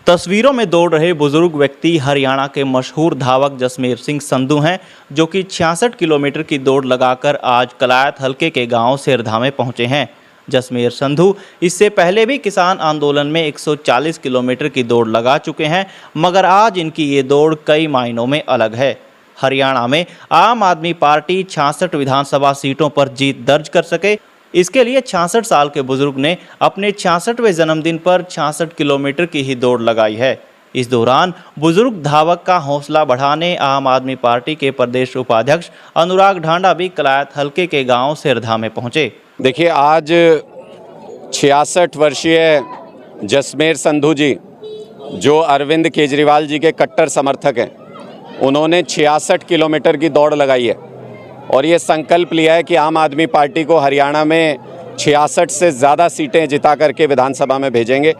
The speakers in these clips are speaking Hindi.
तस्वीरों में दौड़ रहे बुजुर्ग व्यक्ति हरियाणा के मशहूर धावक जसमेर सिंह संधू हैं, जो कि 66 किलोमीटर की दौड़ लगाकर आज कलायत हलके के गांव सेरधा में पहुंचे हैं। जसमेर संधू इससे पहले भी किसान आंदोलन में 140 किलोमीटर की दौड़ लगा चुके हैं, मगर आज इनकी ये दौड़ कई मायनों में अलग है। हरियाणा में आम आदमी पार्टी 66 विधानसभा सीटों पर जीत दर्ज कर सके, इसके लिए 66 साल के बुजुर्ग ने अपने 66वें जन्मदिन पर 66 किलोमीटर की ही दौड़ लगाई है। इस दौरान बुजुर्ग धावक का हौसला बढ़ाने आम आदमी पार्टी के प्रदेश उपाध्यक्ष अनुराग ढांडा भी कलायत हलके के गांव सेरधा में पहुंचे। देखिए, आज 66 वर्षीय जसमेर संधू जी, जो अरविंद केजरीवाल जी के कट्टर समर्थक हैं, उन्होंने 66 किलोमीटर की दौड़ लगाई है और ये संकल्प लिया है कि आम आदमी पार्टी को हरियाणा में 66 से ज़्यादा सीटें जिता करके विधानसभा में भेजेंगे।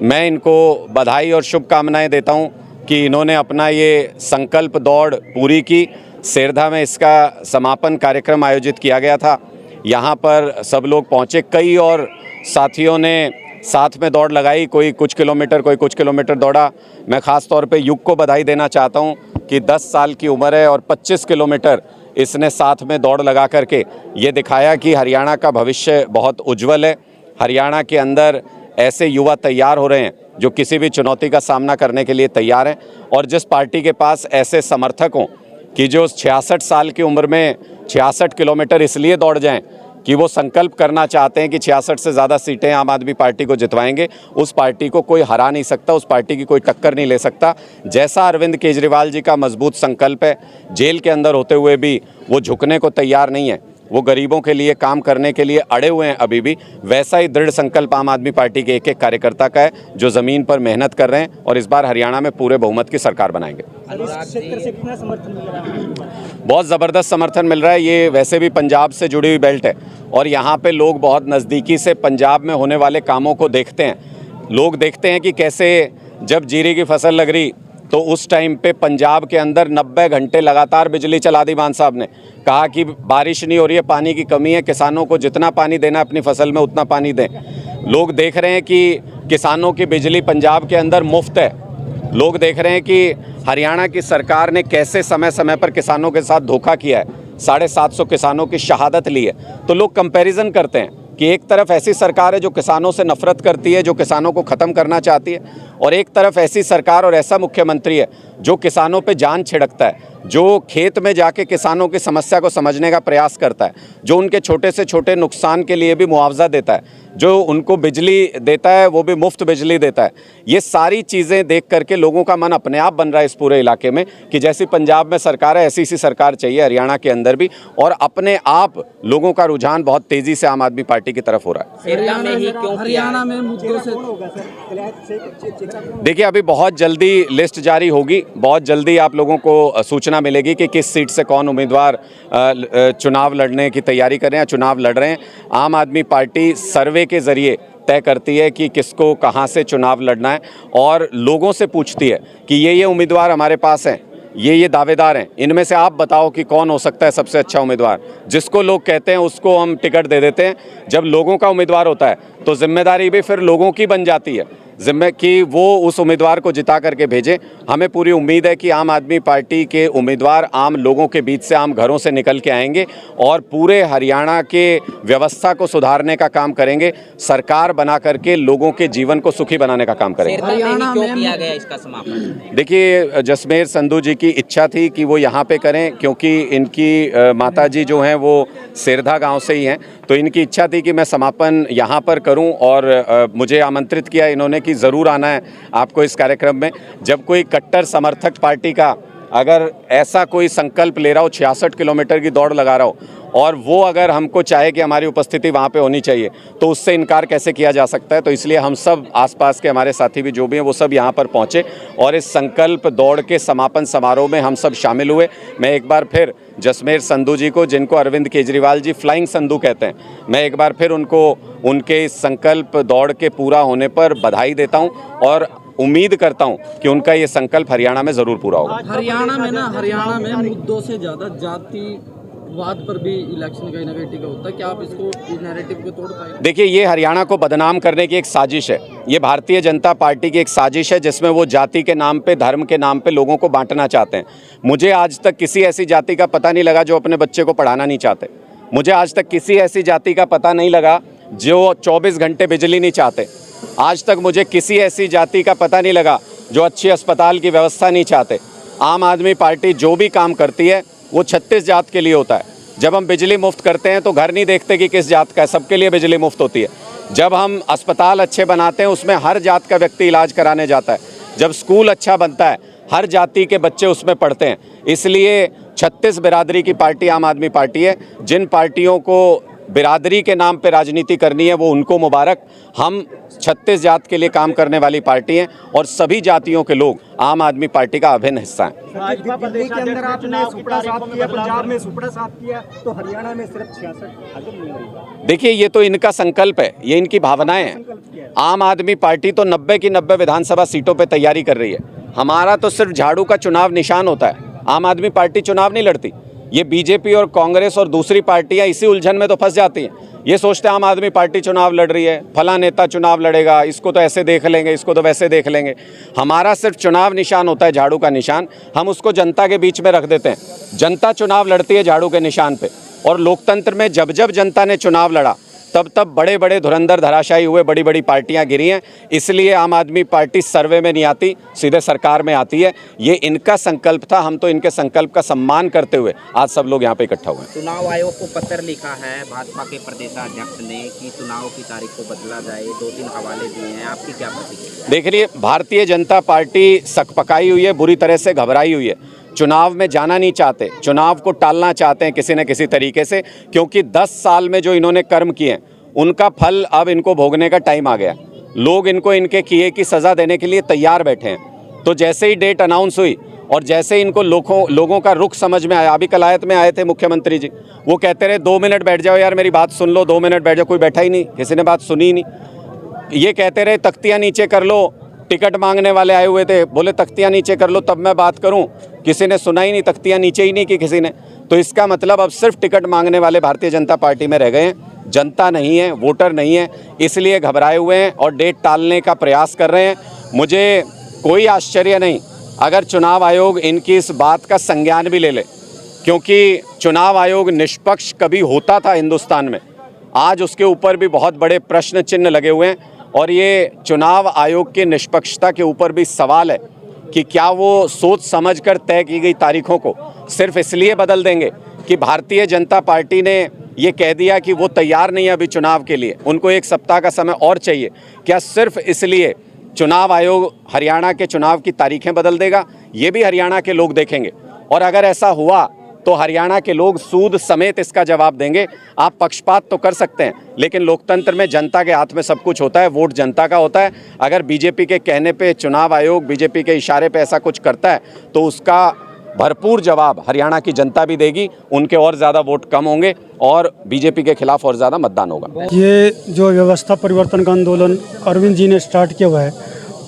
मैं इनको बधाई और शुभकामनाएं देता हूं कि इन्होंने अपना ये संकल्प दौड़ पूरी की। सेरधा में इसका समापन कार्यक्रम आयोजित किया गया था, यहाँ पर सब लोग पहुँचे। कई और साथियों ने साथ में दौड़ लगाई, कोई कुछ किलोमीटर, कोई कुछ किलोमीटर दौड़ा। मैं ख़ास तौर पे युग को बधाई देना चाहता हूँ कि 10 साल की उम्र है और 25 किलोमीटर इसने साथ में दौड़ लगा करके ये दिखाया कि हरियाणा का भविष्य बहुत उज्जवल है। हरियाणा के अंदर ऐसे युवा तैयार हो रहे हैं जो किसी भी चुनौती का सामना करने के लिए तैयार हैं, और जिस पार्टी के पास ऐसे समर्थक हों कि जो 66 साल की उम्र में 66 किलोमीटर इसलिए दौड़ जाएं कि वो संकल्प करना चाहते हैं कि 66 से ज़्यादा सीटें आम आदमी पार्टी को जितवाएंगे, उस पार्टी को कोई हरा नहीं सकता, उस पार्टी की कोई टक्कर नहीं ले सकता। जैसा अरविंद केजरीवाल जी का मजबूत संकल्प है, जेल के अंदर होते हुए भी वो झुकने को तैयार नहीं है, वो गरीबों के लिए काम करने के लिए अड़े हुए हैं अभी भी, वैसा ही दृढ़ संकल्प आम आदमी पार्टी के एक एक कार्यकर्ता का है जो ज़मीन पर मेहनत कर रहे हैं और इस बार हरियाणा में पूरे बहुमत की सरकार बनाएंगे। बहुत ज़बरदस्त समर्थन मिल रहा है। ये वैसे भी पंजाब से जुड़ी हुई बेल्ट है और यहाँ पे लोग बहुत नज़दीकी से पंजाब में होने वाले कामों को देखते हैं। लोग देखते हैं कि कैसे जब जीरे की फसल लग रही तो उस टाइम पे पंजाब के अंदर 90 घंटे लगातार बिजली चला दी। मान साहब ने कहा कि बारिश नहीं हो रही है, पानी की कमी है, किसानों को जितना पानी देना अपनी फसल में उतना पानी दें। लोग देख रहे हैं कि किसानों की बिजली पंजाब के अंदर मुफ्त है। लोग देख रहे हैं कि हरियाणा की सरकार ने कैसे समय समय पर किसानों के साथ धोखा किया है, 750 किसानों की शहादत ली है। तो लोग कंपैरिजन करते हैं कि एक तरफ ऐसी सरकार है जो किसानों से नफरत करती है, जो किसानों को ख़त्म करना चाहती है, और एक तरफ ऐसी सरकार और ऐसा मुख्यमंत्री है जो किसानों पे जान छिड़कता है, जो खेत में जाके किसानों की समस्या को समझने का प्रयास करता है, जो उनके छोटे से छोटे नुकसान के लिए भी मुआवजा देता है, जो उनको बिजली देता है वो भी मुफ्त बिजली देता है। ये सारी चीज़ें देख करके लोगों का मन अपने आप बन रहा है इस पूरे इलाके में कि जैसी पंजाब में सरकार है ऐसी सी सरकार चाहिए हरियाणा के अंदर भी, और अपने आप लोगों का रुझान बहुत तेज़ी से आम आदमी पार्टी की तरफ हो रहा है। हरियाणा में मुद्दों से देखिए, अभी बहुत जल्दी लिस्ट जारी होगी, बहुत जल्दी आप लोगों को सूचना मिलेगी कि किस सीट से कौन उम्मीदवार चुनाव लड़ने की तैयारी कर रहे हैं, चुनाव लड़ रहे हैं। आम आदमी पार्टी सर्वे के ज़रिए तय करती है कि किसको कहां से चुनाव लड़ना है और लोगों से पूछती है कि ये उम्मीदवार हमारे पास हैं, ये दावेदार हैं, इनमें से आप बताओ कि कौन हो सकता है सबसे अच्छा उम्मीदवार। जिसको लोग कहते हैं उसको हम टिकट दे देते हैं। जब लोगों का उम्मीदवार होता है तो जिम्मेदारी भी फिर लोगों की बन जाती है कि वो उस उम्मीदवार को जिता करके भेजें। हमें पूरी उम्मीद है कि आम आदमी पार्टी के उम्मीदवार आम लोगों के बीच से, आम घरों से निकल के आएंगे और पूरे हरियाणा के व्यवस्था को सुधारने का काम करेंगे, सरकार बना करके लोगों के जीवन को सुखी बनाने का काम करेंगे। हरियाणा में किया गया इसका समापन। देखिए, जसमेर संधू जी की इच्छा थी कि वो यहाँ पे करें, क्योंकि इनकी माता जी जो हैं वो सेरधा गाँव से ही हैं, तो इनकी इच्छा थी कि मैं समापन यहाँ पर करूँ और मुझे आमंत्रित किया इन्होंने कि ज़रूर आना है आपको इस कार्यक्रम में। जब कोई कट्टर समर्थक पार्टी का अगर ऐसा कोई संकल्प ले रहा हो, 66 किलोमीटर की दौड़ लगा रहा हो, और वो अगर हमको चाहे कि हमारी उपस्थिति वहाँ पे होनी चाहिए, तो उससे इनकार कैसे किया जा सकता है। तो इसलिए हम सब आसपास के हमारे साथी भी जो भी हैं वो सब यहाँ पर पहुँचे और इस संकल्प दौड़ के समापन समारोह में हम सब शामिल हुए। मैं एक बार फिर जसमेर संधू जी को, जिनको अरविंद केजरीवाल जी फ्लाइंग संधू कहते हैं, मैं एक बार फिर उनको उनके इस संकल्प दौड़ के पूरा होने पर बधाई देता हूँ और उम्मीद करता हूं कि उनका ये संकल्प हरियाणा में जरूर पूरा होगा। हरियाणा में मुद्दों से ज्यादा जातिवाद पर भी इलेक्शन कहीं ना कहीं टिका होता है। क्या आप इसको नैरेटिव को तोड़ पाएंगे? देखिए, ये हरियाणा को बदनाम करने की एक साजिश है। ये भारतीय जनता पार्टी की एक साजिश है जिसमें वो जाति के नाम पे, धर्म के नाम पे लोगों को बांटना चाहते हैं। मुझे आज तक किसी ऐसी जाति का पता नहीं लगा जो अपने बच्चे को पढ़ाना नहीं चाहते। मुझे आज तक किसी ऐसी जाति का पता नहीं लगा जो 24 घंटे बिजली नहीं चाहते। आज तक मुझे किसी ऐसी जाति का पता नहीं लगा जो अच्छी अस्पताल की व्यवस्था नहीं चाहते। आम आदमी पार्टी जो भी काम करती है वो 36 जात के लिए होता है। जब हम बिजली मुफ्त करते हैं तो घर नहीं देखते कि किस जात का है, सबके लिए बिजली मुफ्त होती है। जब हम अस्पताल अच्छे बनाते हैं उसमें हर जात का व्यक्ति इलाज कराने जाता है। जब स्कूल अच्छा बनता है हर जाति के बच्चे उसमें पढ़ते हैं। इसलिए 36 बिरादरी की पार्टी आम आदमी पार्टी है। जिन पार्टियों को बिरादरी के नाम पे राजनीति करनी है वो उनको मुबारक। हम 36 जात के लिए काम करने वाली पार्टी हैं और सभी जातियों के लोग आम आदमी पार्टी का अभिन्न हिस्सा हैं। दिल्ली के अंदर आपने सुपड़ा साफ किया, पंजाब में सुपड़ा साफ किया, तो हरियाणा में सिर्फ 66 हजम नहीं हुई। देखिए ये तो इनका संकल्प है, ये इनकी भावनाएं हैं। आम आदमी पार्टी तो 90 की 90 विधानसभा सीटों पे तैयारी कर रही है। हमारा तो सिर्फ झाड़ू का चुनाव निशान होता है। आम आदमी पार्टी चुनाव नहीं लड़ती। ये बीजेपी और कांग्रेस और दूसरी पार्टियां इसी उलझन में तो फंस जाती हैं। ये सोचते हैं आम आदमी पार्टी चुनाव लड़ रही है, फला नेता चुनाव लड़ेगा, इसको तो ऐसे देख लेंगे, इसको तो वैसे देख लेंगे। हमारा सिर्फ चुनाव निशान होता है, झाड़ू का निशान। हम उसको जनता के बीच में रख देते हैं। जनता चुनाव लड़ती है झाड़ू के निशान पे। और लोकतंत्र में जब जब जनता ने चुनाव लड़ा तब तब बड़े बड़े धुरंधर धराशायी हुए, बड़ी बड़ी पार्टियां गिरी हैं। इसलिए आम आदमी पार्टी सर्वे में नहीं आती, सीधे सरकार में आती है। ये इनका संकल्प था। हम तो इनके संकल्प का सम्मान करते हुए आज सब लोग यहाँ पे इकट्ठा हुए हैं। चुनाव आयोग को पत्र लिखा है भाजपा के प्रदेशाध्यक्ष ने कि चुनाव की तारीख को बदला जाए, 2-3 हवाले दिए हैं। आपकी क्या प्रतिक्रिया? देखिए भारतीय जनता पार्टी सकपकाई हुई है, बुरी तरह से घबराई हुई है। चुनाव में जाना नहीं चाहते, चुनाव को टालना चाहते हैं किसी न किसी तरीके से, क्योंकि 10 साल में जो इन्होंने कर्म किए उनका फल अब इनको भोगने का टाइम आ गया। लोग इनको इनके किए की सज़ा देने के लिए तैयार बैठे हैं। तो जैसे ही डेट अनाउंस हुई और जैसे इनको लोगों का रुख समझ में आया, अभी कलायत में आए थे मुख्यमंत्री जी, वो कहते रहे 2 मिनट बैठ जाओ यार, मेरी बात सुन लो, 2 मिनट बैठ जाओ। कोई बैठा ही नहीं, किसी ने बात सुनी ही नहीं। ये कहते रहे तख्तियाँ नीचे कर लो, टिकट मांगने वाले आए हुए थे, बोले तख्तियाँ नीचे कर लो तब मैं बात करूं। किसी ने सुना ही नहीं, तख्तियाँ नीचे ही नहीं की किसी ने। तो इसका मतलब अब सिर्फ टिकट मांगने वाले भारतीय जनता पार्टी में रह गए हैं। जनता नहीं है, वोटर नहीं है, इसलिए घबराए हुए हैं और डेट टालने का प्रयास कर रहे हैं। मुझे कोई आश्चर्य नहीं अगर चुनाव आयोग इनकी इस बात का संज्ञान भी ले ले, क्योंकि चुनाव आयोग निष्पक्ष कभी होता था हिंदुस्तान में, आज उसके ऊपर भी बहुत बड़े प्रश्न चिन्ह लगे हुए हैं। और ये चुनाव आयोग की निष्पक्षता के ऊपर भी सवाल है कि क्या वो सोच समझकर तय की गई तारीखों को सिर्फ इसलिए बदल देंगे कि भारतीय जनता पार्टी ने ये कह दिया कि वो तैयार नहीं है अभी चुनाव के लिए, उनको 1 सप्ताह का समय और चाहिए। क्या सिर्फ इसलिए चुनाव आयोग हरियाणा के चुनाव की तारीखें बदल देगा? ये भी हरियाणा के लोग देखेंगे। और अगर ऐसा हुआ तो हरियाणा के लोग सूद समेत इसका जवाब देंगे। आप पक्षपात तो कर सकते हैं, लेकिन लोकतंत्र में जनता के हाथ में सब कुछ होता है, वोट जनता का होता है। अगर बीजेपी के कहने पे चुनाव आयोग बीजेपी के इशारे पे ऐसा कुछ करता है तो उसका भरपूर जवाब हरियाणा की जनता भी देगी। उनके और ज़्यादा वोट कम होंगे और बीजेपी के खिलाफ और ज़्यादा मतदान होगा। ये जो व्यवस्था परिवर्तन का आंदोलन अरविंद जी ने स्टार्ट किया हुआ है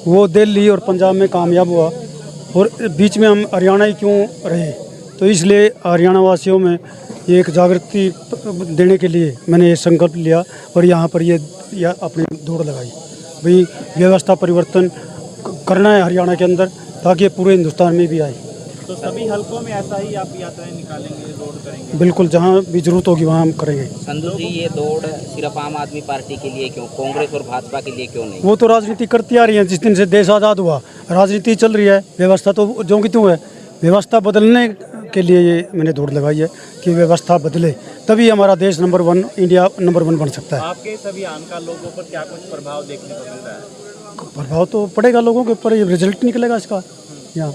वो दिल्ली और पंजाब में कामयाब हुआ और बीच में हम हरियाणा ही क्यों रहे। तो इसलिए हरियाणा वासियों में ये एक जागृति देने के लिए मैंने ये संकल्प लिया और यहाँ पर ये अपनी दौड़ लगाई। भाई व्यवस्था परिवर्तन करना है हरियाणा के अंदर ताकि ये पूरे हिंदुस्तान में भी आए। तो सभी हलकों में ऐसा ही आप यात्राएं निकालेंगे, दौड़ करेंगे? बिल्कुल, जहाँ भी जरूरत होगी वहाँ हम करेंगे। संधू जी, ये दौड़ सिर्फ आम आदमी पार्टी के लिए क्यों, कांग्रेस और भाजपा के लिए क्यों नहीं? वो तो राजनीति करती आ रही है, जिस दिन से देश आज़ाद हुआ राजनीति चल रही है। व्यवस्था तो जो कि त्यों है, व्यवस्था बदलने के लिए ये मैंने दौड़ लगाई है कि व्यवस्था बदले, तभी हमारा देश नंबर 1, इंडिया नंबर 1 बन सकता है। आपके सभी अभियान का लोगों पर क्या कुछ प्रभाव देखने को मिल रहा है? प्रभाव तो पड़ेगा लोगों के ऊपर, ये रिजल्ट निकलेगा इसका यहाँ।